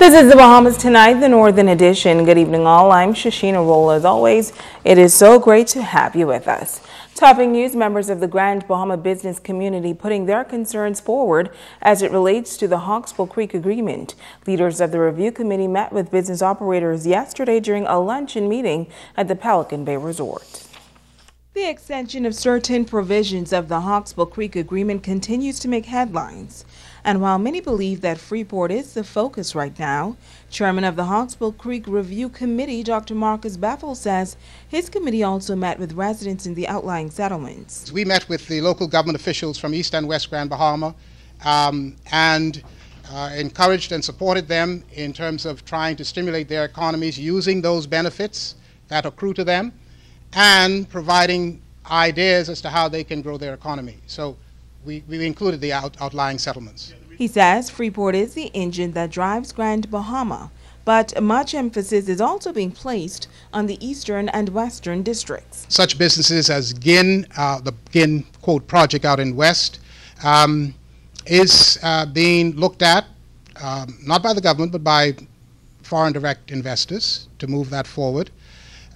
This is the Bahamas Tonight, the Northern Edition. Good evening all. I'm Shashina Roll. As always, it is so great to have you with us. Topping news, members of the Grand Bahama business community putting their concerns forward as it relates to the Hawksbill Creek Agreement. Leaders of the review committee met with business operators yesterday during a luncheon meeting at the Pelican Bay Resort. The extension of certain provisions of the Hawksbill Creek Agreement continues to make headlines. And while many believe that Freeport is the focus right now, Chairman of the Hawksbill Creek Review Committee, Dr. Marcus Bethel, says his committee also met with residents in the outlying settlements. We met with the local government officials from East and West Grand Bahama and encouraged and supported them in terms of trying to stimulate their economies using those benefits that accrue to them and providing ideas as to how they can grow their economy. So we included the outlying settlements. He says Freeport is the engine that drives Grand Bahama, but much emphasis is also being placed on the eastern and western districts. Such businesses as GIN, the GIN quote project out in West, is being looked at not by the government but by foreign direct investors to move that forward.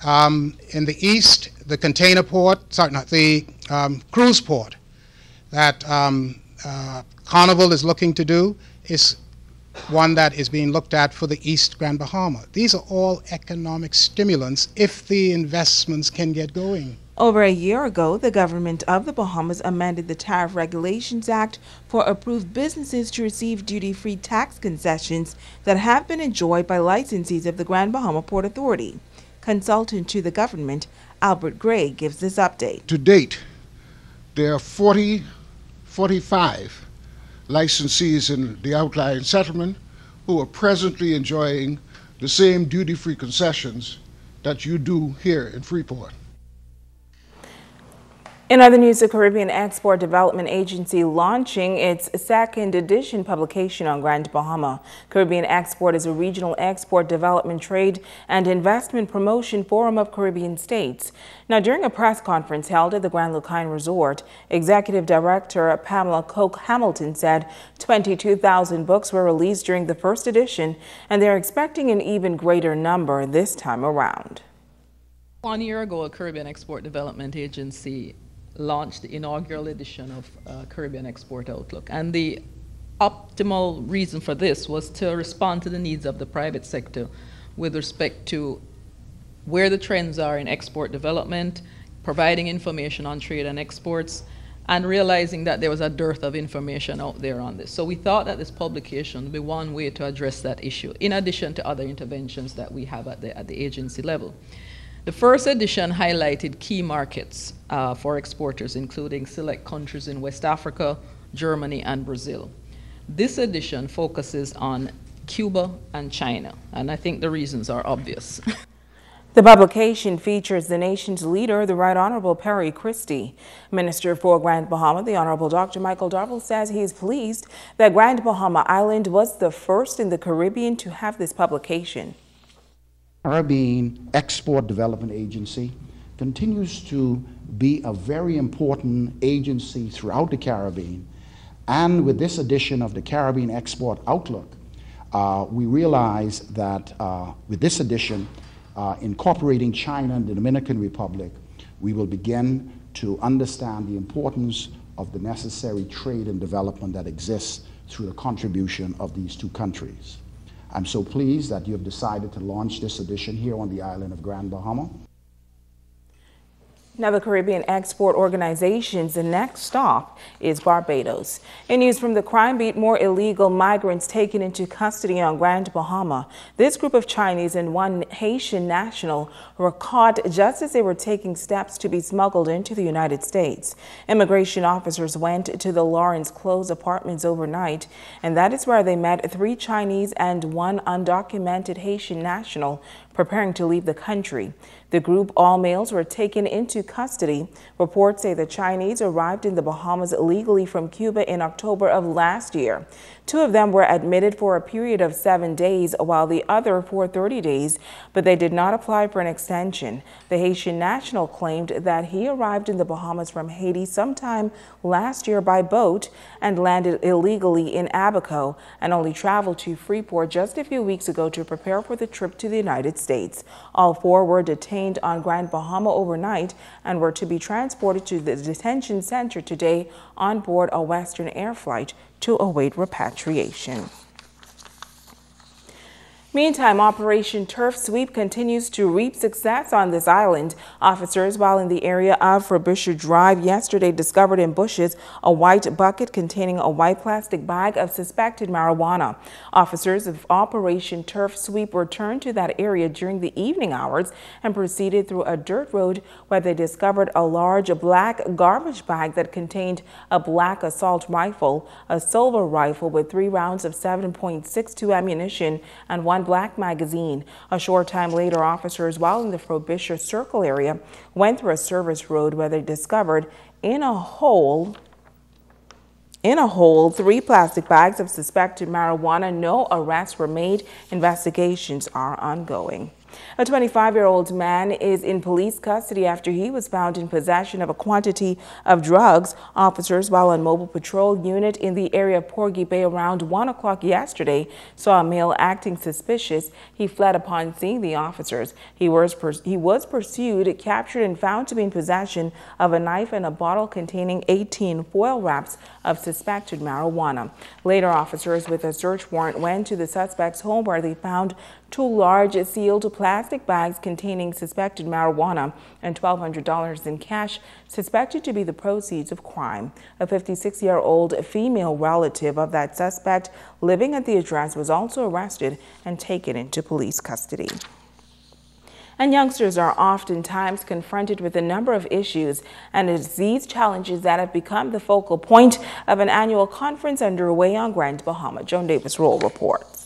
In the east, the container port, sorry, not the cruise port that Carnival is looking to do is one that is being looked at for the East Grand Bahama. These are all economic stimulants if the investments can get going. Over a year ago, the government of the Bahamas amended the Tariff Regulations Act for approved businesses to receive duty-free tax concessions that have been enjoyed by licensees of the Grand Bahama Port Authority. Consultant to the government, Albert Gray, gives this update. To date, there are 45 licensees in the outlying settlement who are presently enjoying the same duty-free concessions that you do here in Freeport. In other news, the Caribbean Export Development Agency launching its second edition publication on Grand Bahama. Caribbean Export is a regional export development, trade, and investment promotion forum of Caribbean states. Now, during a press conference held at the Grand Lucine Resort, Executive Director Pamela Koch Hamilton said 22,000 books were released during the first edition, and they're expecting an even greater number this time around. 1 year ago, a Caribbean Export Development Agency launched the inaugural edition of Caribbean Export Outlook. And the optimal reason for this was to respond to the needs of the private sector with respect to where the trends are in export development, providing information on trade and exports, and realizing that there was a dearth of information out there on this. So we thought that this publication would be one way to address that issue, in addition to other interventions that we have at the agency level. The first edition highlighted key markets for exporters, including select countries in West Africa, Germany, and Brazil. This edition focuses on Cuba and China, and I think the reasons are obvious. The publication features the nation's leader, the Right Honorable Perry Christie. Minister for Grand Bahama, the Honorable Dr. Michael Darville, says he is pleased that Grand Bahama Island was the first in the Caribbean to have this publication. Caribbean Export Development Agency continues to be a very important agency throughout the Caribbean, and with this edition of the Caribbean Export Outlook, we realize that with this edition, incorporating China and the Dominican Republic, we will begin to understand the importance of the necessary trade and development that exists through the contribution of these two countries. I'm so pleased that you have decided to launch this edition here on the island of Grand Bahama. Now, the Caribbean Export Organization's next stop is Barbados. In news from the crime beat, more illegal migrants taken into custody on Grand Bahama. This group of Chinese and one Haitian national were caught just as they were taking steps to be smuggled into the United States. Immigration officers went to the Lawrence Close apartments overnight, and that is where they met 3 Chinese and 1 undocumented Haitian national preparing to leave the country. The group, all males, were taken into custody. Reports say the Chinese arrived in the Bahamas illegally from Cuba in October of last year. 2 of them were admitted for a period of 7 days, while the other for 30 days, but they did not apply for an extension. The Haitian national claimed that he arrived in the Bahamas from Haiti sometime last year by boat and landed illegally in Abaco and only traveled to Freeport just a few weeks ago to prepare for the trip to the United States. All 4 were detained on Grand Bahama overnight and were to be transported to the detention center today on board a Western Air flight to await repatriation. Meantime, Operation Turf Sweep continues to reap success on this island. Officers, while in the area of Frobisher Drive yesterday, discovered in bushes a white bucket containing a white plastic bag of suspected marijuana. Officers of Operation Turf Sweep returned to that area during the evening hours and proceeded through a dirt road where they discovered a large black garbage bag that contained a black assault rifle, a silver rifle with 3 rounds of 7.62 ammunition, and 1 black magazine. A short time later, officers, while in the Frobisher Circle area, went through a service road where they discovered in a hole 3 plastic bags of suspected marijuana. No arrests were made. Investigations are ongoing. A 25-year-old man is in police custody after he was found in possession of a quantity of drugs. Officers, while on mobile patrol unit in the area of Porgy Bay around 1 o'clock yesterday, saw a male acting suspicious. He fled upon seeing the officers. He was pursued, captured, and found to be in possession of a knife and a bottle containing 18 foil wraps of suspected marijuana. Later, officers with a search warrant went to the suspect's home where they found 2 large sealed plastic bags containing suspected marijuana and $1,200 in cash, suspected to be the proceeds of crime. A 56-year-old female relative of that suspect living at the address was also arrested and taken into police custody. And youngsters are oftentimes confronted with a number of issues, and it's these challenges that have become the focal point of an annual conference underway on Grand Bahama. Joan Davis-Roll reports.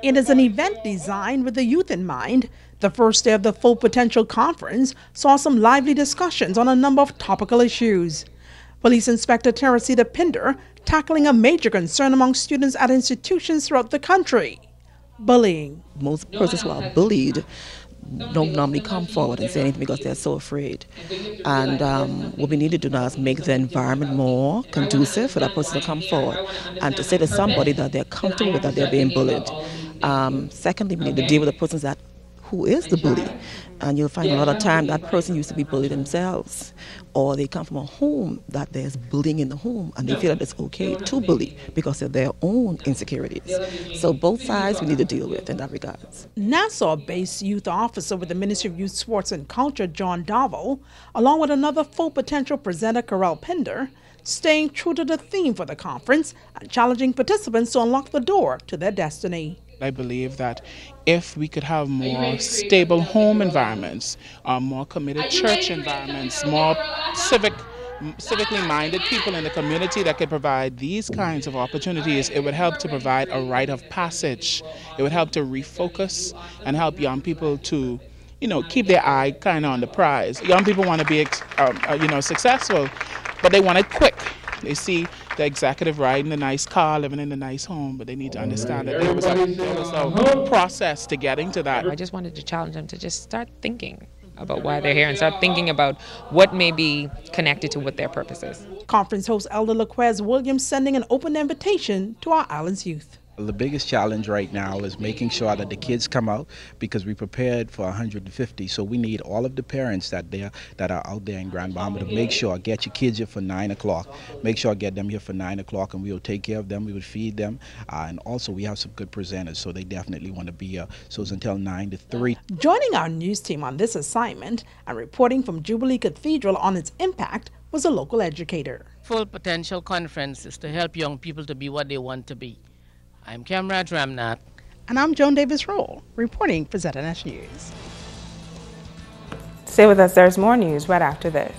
It is an event designed with the youth in mind. The first day of the Full Potential Conference saw some lively discussions on a number of topical issues. Police Inspector Teresita Pinder tackling a major concern among students at institutions throughout the country: bullying. Most persons who are bullied don't normally come forward and say anything because they're so afraid. And what we need to do now is make the environment more conducive for that person to come forward and to say to somebody that they're comfortable with that they're being bullied. Secondly, we need to deal with the person who is the bully. And you'll find a lot of time that person used to be bullied themselves, or they come from a home that there's bullying in the home and they feel that it's okay to bully because of their own insecurities. So both sides we need to deal with in that regards. Nassau-based youth officer with the Ministry of Youth, Sports and Culture, John Darville, along with another Full Potential presenter, Carell Pinder, staying true to the theme for the conference and challenging participants to unlock the door to their destiny. I believe that if we could have more stable home environments, more committed church environments, more civically minded people in the community that could provide these kinds of opportunities, it would help to provide a rite of passage. It would help to refocus and help young people to, keep their eye kind of on the prize. Young people want to be, successful, but they want it quick. They see the executive riding a nice car, living in a nice home, but they need to understand that there was a process to getting to that. I just wanted to challenge them to just start thinking about why they're here and start thinking about what may be connected to what their purpose is. Conference host Elder Laquez Williams sending an open invitation to our island's youth. The biggest challenge right now is making sure that the kids come out, because we prepared for 150. So we need all of the parents that are out there in Grand Bahama to make sure, get your kids here for 9 o'clock. Make sure get them here for 9 o'clock, and we will take care of them. We will feed them, and also we have some good presenters, so they definitely want to be here. So it's until 9 to 3. Joining our news team on this assignment and reporting from Jubilee Cathedral on its impact was a local educator. Full Potential Conference is to help young people to be what they want to be. I'm Kamraj Ramnath. And I'm Joan Davis-Roll, reporting for ZNS News. Stay with us, there's more news right after this.